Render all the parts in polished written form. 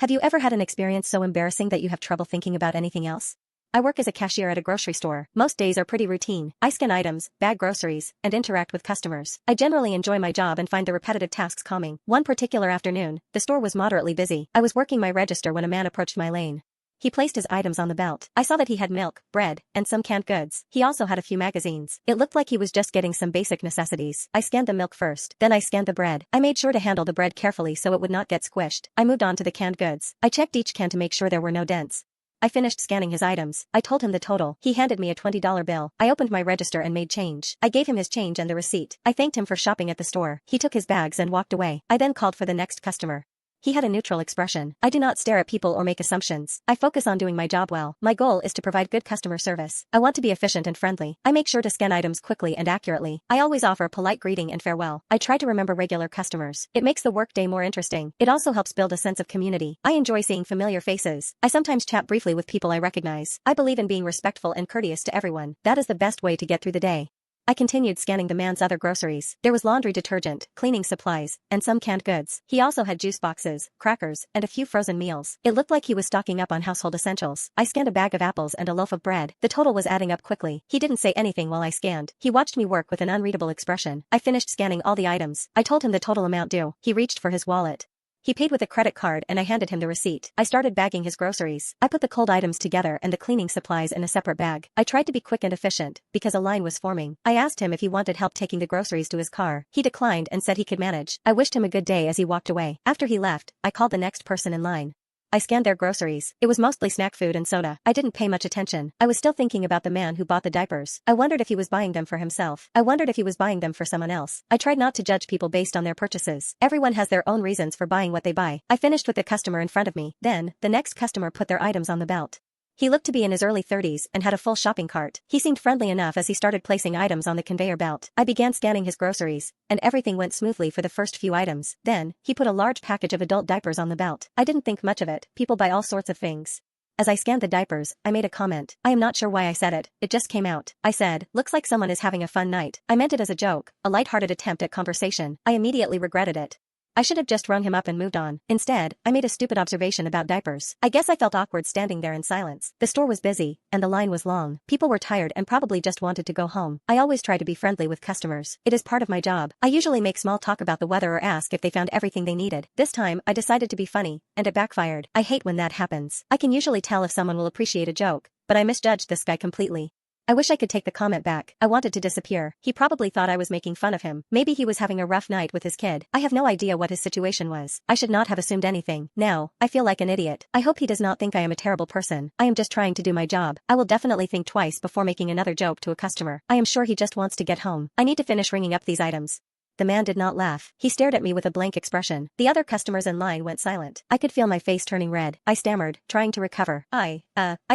Have you ever had an experience so embarrassing that you have trouble thinking about anything else? I work as a cashier at a grocery store. Most days are pretty routine. I scan items, bag groceries, and interact with customers. I generally enjoy my job and find the repetitive tasks calming. One particular afternoon, the store was moderately busy. I was working my register when a man approached my lane. He placed his items on the belt. I saw that he had milk, bread, and some canned goods. He also had a few magazines. It looked like he was just getting some basic necessities. I scanned the milk first. Then I scanned the bread. I made sure to handle the bread carefully so it would not get squished. I moved on to the canned goods. I checked each can to make sure there were no dents. I finished scanning his items. I told him the total. He handed me a $20 bill. I opened my register and made change. I gave him his change and the receipt. I thanked him for shopping at the store. He took his bags and walked away. I then called for the next customer. He had a neutral expression. I do not stare at people or make assumptions. I focus on doing my job well. My goal is to provide good customer service. I want to be efficient and friendly. I make sure to scan items quickly and accurately. I always offer a polite greeting and farewell. I try to remember regular customers. It makes the workday more interesting. It also helps build a sense of community. I enjoy seeing familiar faces. I sometimes chat briefly with people I recognize. I believe in being respectful and courteous to everyone. That is the best way to get through the day. I continued scanning the man's other groceries. There was laundry detergent, cleaning supplies, and some canned goods. He also had juice boxes, crackers, and a few frozen meals. It looked like he was stocking up on household essentials. I scanned a bag of apples and a loaf of bread. The total was adding up quickly. He didn't say anything while I scanned. He watched me work with an unreadable expression. I finished scanning all the items. I told him the total amount due. He reached for his wallet. He paid with a credit card and I handed him the receipt. I started bagging his groceries. I put the cold items together and the cleaning supplies in a separate bag. I tried to be quick and efficient, because a line was forming. I asked him if he wanted help taking the groceries to his car. He declined and said he could manage. I wished him a good day as he walked away. After he left, I called the next person in line. I scanned their groceries. It was mostly snack food and soda. I didn't pay much attention. I was still thinking about the man who bought the diapers. I wondered if he was buying them for himself. I wondered if he was buying them for someone else. I tried not to judge people based on their purchases. Everyone has their own reasons for buying what they buy. I finished with the customer in front of me. Then, the next customer put their items on the belt. He looked to be in his early 30s and had a full shopping cart. He seemed friendly enough as he started placing items on the conveyor belt. I began scanning his groceries, and everything went smoothly for the first few items. Then, he put a large package of adult diapers on the belt. I didn't think much of it. People buy all sorts of things. As I scanned the diapers, I made a comment. I am not sure why I said it. It just came out. I said, "Looks like someone is having a fun night." I meant it as a joke, a lighthearted attempt at conversation. I immediately regretted it. I should have just rung him up and moved on. Instead, I made a stupid observation about diapers. I guess I felt awkward standing there in silence. The store was busy, and the line was long. People were tired and probably just wanted to go home. I always try to be friendly with customers. It is part of my job. I usually make small talk about the weather or ask if they found everything they needed. This time, I decided to be funny, and it backfired. I hate when that happens. I can usually tell if someone will appreciate a joke, but I misjudged this guy completely. I wish I could take the comment back. I wanted to disappear. He probably thought I was making fun of him. Maybe he was having a rough night with his kid. I have no idea what his situation was. I should not have assumed anything. Now, I feel like an idiot. I hope he does not think I am a terrible person. I am just trying to do my job. I will definitely think twice before making another joke to a customer. I am sure he just wants to get home. I need to finish ringing up these items. The man did not laugh. He stared at me with a blank expression. The other customers in line went silent. I could feel my face turning red. I stammered, trying to recover. I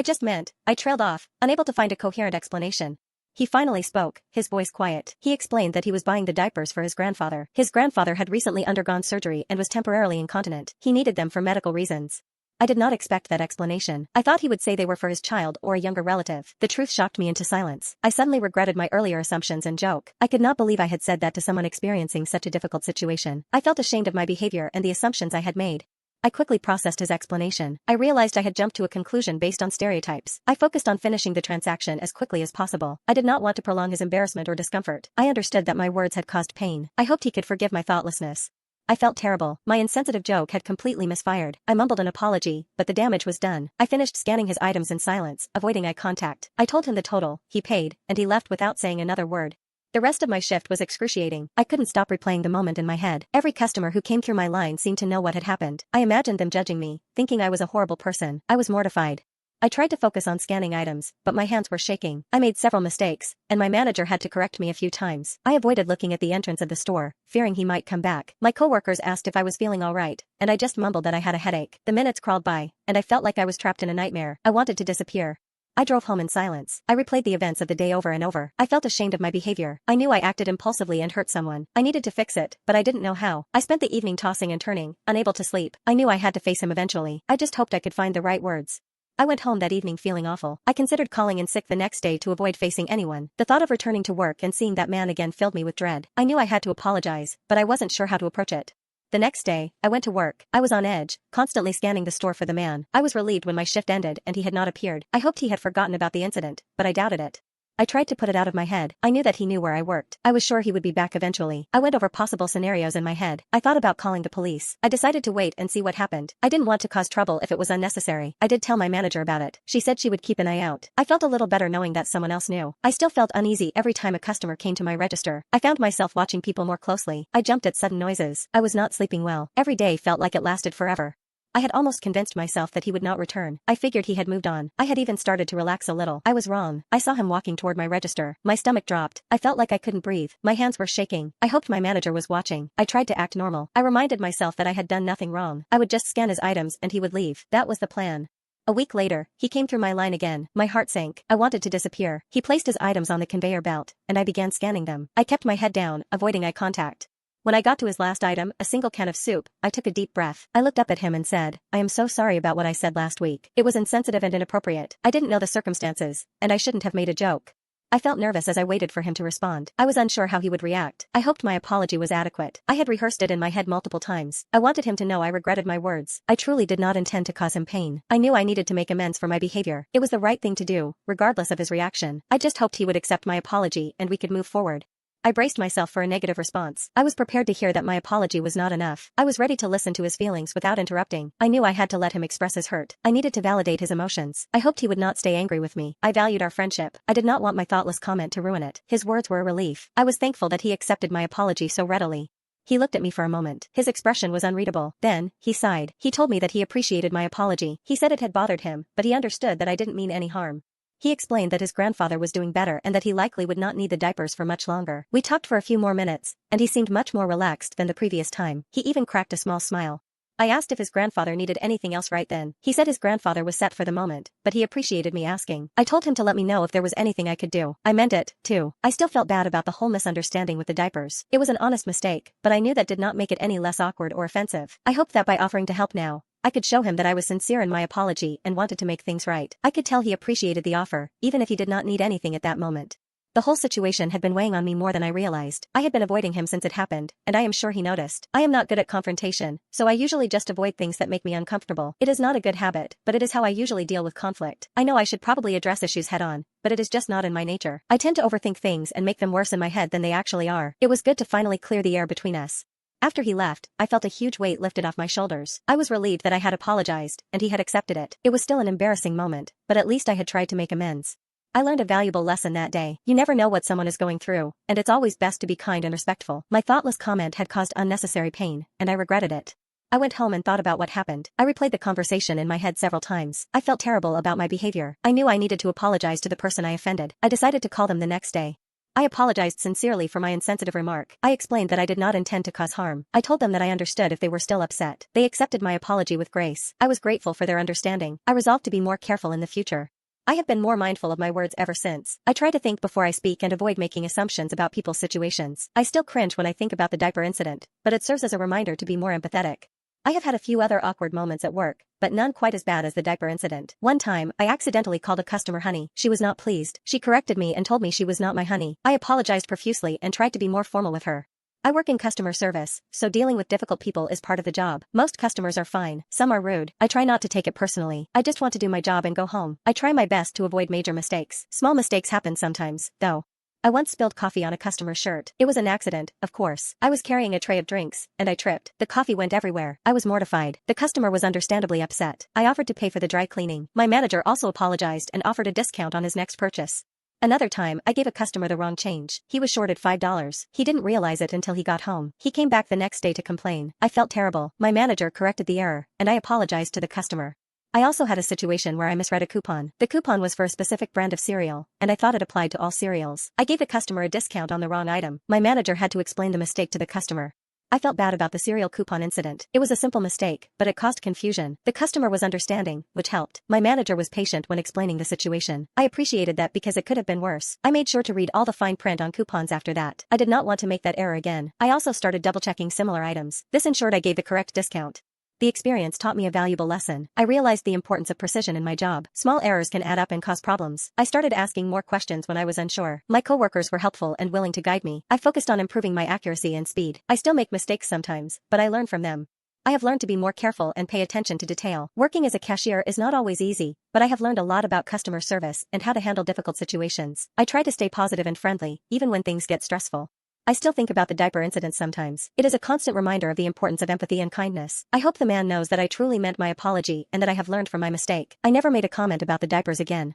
just meant. I trailed off, unable to find a coherent explanation. He finally spoke, his voice quiet. He explained that he was buying the diapers for his grandfather. His grandfather had recently undergone surgery and was temporarily incontinent. He needed them for medical reasons. I did not expect that explanation. I thought he would say they were for his child or a younger relative. The truth shocked me into silence. I suddenly regretted my earlier assumptions and joke. I could not believe I had said that to someone experiencing such a difficult situation. I felt ashamed of my behavior and the assumptions I had made. I quickly processed his explanation. I realized I had jumped to a conclusion based on stereotypes. I focused on finishing the transaction as quickly as possible. I did not want to prolong his embarrassment or discomfort. I understood that my words had caused pain. I hoped he could forgive my thoughtlessness. I felt terrible. My insensitive joke had completely misfired. I mumbled an apology, but the damage was done. I finished scanning his items in silence, avoiding eye contact. I told him the total, he paid, and he left without saying another word. The rest of my shift was excruciating. I couldn't stop replaying the moment in my head. Every customer who came through my line seemed to know what had happened. I imagined them judging me, thinking I was a horrible person. I was mortified. I tried to focus on scanning items, but my hands were shaking. I made several mistakes, and my manager had to correct me a few times. I avoided looking at the entrance of the store, fearing he might come back. My coworkers asked if I was feeling all right, and I just mumbled that I had a headache. The minutes crawled by, and I felt like I was trapped in a nightmare. I wanted to disappear. I drove home in silence. I replayed the events of the day over and over. I felt ashamed of my behavior. I knew I acted impulsively and hurt someone. I needed to fix it, but I didn't know how. I spent the evening tossing and turning, unable to sleep. I knew I had to face him eventually. I just hoped I could find the right words. I went home that evening feeling awful. I considered calling in sick the next day to avoid facing anyone. The thought of returning to work and seeing that man again filled me with dread. I knew I had to apologize, but I wasn't sure how to approach it. The next day, I went to work. I was on edge, constantly scanning the store for the man. I was relieved when my shift ended and he had not appeared. I hoped he had forgotten about the incident, but I doubted it. I tried to put it out of my head. I knew that he knew where I worked. I was sure he would be back eventually. I went over possible scenarios in my head. I thought about calling the police. I decided to wait and see what happened. I didn't want to cause trouble if it was unnecessary. I did tell my manager about it. She said she would keep an eye out. I felt a little better knowing that someone else knew. I still felt uneasy every time a customer came to my register. I found myself watching people more closely. I jumped at sudden noises. I was not sleeping well. Every day felt like it lasted forever. I had almost convinced myself that he would not return. I figured he had moved on. I had even started to relax a little. I was wrong. I saw him walking toward my register. My stomach dropped. I felt like I couldn't breathe. My hands were shaking. I hoped my manager was watching. I tried to act normal. I reminded myself that I had done nothing wrong. I would just scan his items and he would leave. That was the plan. A week later, he came through my line again. My heart sank. I wanted to disappear. He placed his items on the conveyor belt, and I began scanning them. I kept my head down, avoiding eye contact. When I got to his last item, a single can of soup, I took a deep breath. I looked up at him and said, "I am so sorry about what I said last week. It was insensitive and inappropriate. I didn't know the circumstances, and I shouldn't have made a joke." I felt nervous as I waited for him to respond. I was unsure how he would react. I hoped my apology was adequate. I had rehearsed it in my head multiple times. I wanted him to know I regretted my words. I truly did not intend to cause him pain. I knew I needed to make amends for my behavior. It was the right thing to do, regardless of his reaction. I just hoped he would accept my apology and we could move forward. I braced myself for a negative response. I was prepared to hear that my apology was not enough. I was ready to listen to his feelings without interrupting. I knew I had to let him express his hurt. I needed to validate his emotions. I hoped he would not stay angry with me. I valued our friendship. I did not want my thoughtless comment to ruin it. His words were a relief. I was thankful that he accepted my apology so readily. He looked at me for a moment. His expression was unreadable. Then, he sighed. He told me that he appreciated my apology. He said it had bothered him, but he understood that I didn't mean any harm. He explained that his grandfather was doing better and that he likely would not need the diapers for much longer. We talked for a few more minutes, and he seemed much more relaxed than the previous time. He even cracked a small smile. I asked if his grandfather needed anything else right then. He said his grandfather was set for the moment, but he appreciated me asking. I told him to let me know if there was anything I could do. I meant it, too. I still felt bad about the whole misunderstanding with the diapers. It was an honest mistake, but I knew that did not make it any less awkward or offensive. I hoped that by offering to help now, I could show him that I was sincere in my apology and wanted to make things right. I could tell he appreciated the offer, even if he did not need anything at that moment. The whole situation had been weighing on me more than I realized. I had been avoiding him since it happened, and I am sure he noticed. I am not good at confrontation, so I usually just avoid things that make me uncomfortable. It is not a good habit, but it is how I usually deal with conflict. I know I should probably address issues head-on, but it is just not in my nature. I tend to overthink things and make them worse in my head than they actually are. It was good to finally clear the air between us. After he left, I felt a huge weight lifted off my shoulders. I was relieved that I had apologized, and he had accepted it. It was still an embarrassing moment, but at least I had tried to make amends. I learned a valuable lesson that day. You never know what someone is going through, and it's always best to be kind and respectful. My thoughtless comment had caused unnecessary pain, and I regretted it. I went home and thought about what happened. I replayed the conversation in my head several times. I felt terrible about my behavior. I knew I needed to apologize to the person I offended. I decided to call them the next day. I apologized sincerely for my insensitive remark. I explained that I did not intend to cause harm. I told them that I understood if they were still upset. They accepted my apology with grace. I was grateful for their understanding. I resolved to be more careful in the future. I have been more mindful of my words ever since. I try to think before I speak and avoid making assumptions about people's situations. I still cringe when I think about the diaper incident, but it serves as a reminder to be more empathetic. I have had a few other awkward moments at work, but none quite as bad as the diaper incident. One time, I accidentally called a customer honey. She was not pleased. She corrected me and told me she was not my honey. I apologized profusely and tried to be more formal with her. I work in customer service, so dealing with difficult people is part of the job. Most customers are fine, some are rude. I try not to take it personally. I just want to do my job and go home. I try my best to avoid major mistakes. Small mistakes happen sometimes, though. I once spilled coffee on a customer's shirt. It was an accident, of course. I was carrying a tray of drinks, and I tripped. The coffee went everywhere. I was mortified. The customer was understandably upset. I offered to pay for the dry cleaning. My manager also apologized and offered a discount on his next purchase. Another time, I gave a customer the wrong change. He was shorted $5. He didn't realize it until he got home. He came back the next day to complain. I felt terrible. My manager corrected the error, and I apologized to the customer. I also had a situation where I misread a coupon. The coupon was for a specific brand of cereal, and I thought it applied to all cereals. I gave the customer a discount on the wrong item. My manager had to explain the mistake to the customer. I felt bad about the cereal coupon incident. It was a simple mistake, but it caused confusion. The customer was understanding, which helped. My manager was patient when explaining the situation. I appreciated that because it could have been worse. I made sure to read all the fine print on coupons after that. I did not want to make that error again. I also started double-checking similar items. This ensured I gave the correct discount. The experience taught me a valuable lesson. I realized the importance of precision in my job. Small errors can add up and cause problems. I started asking more questions when I was unsure. My coworkers were helpful and willing to guide me. I focused on improving my accuracy and speed. I still make mistakes sometimes, but I learn from them. I have learned to be more careful and pay attention to detail. Working as a cashier is not always easy, but I have learned a lot about customer service and how to handle difficult situations. I try to stay positive and friendly, even when things get stressful. I still think about the diaper incident sometimes. It is a constant reminder of the importance of empathy and kindness. I hope the man knows that I truly meant my apology and that I have learned from my mistake. I never made a comment about the diapers again.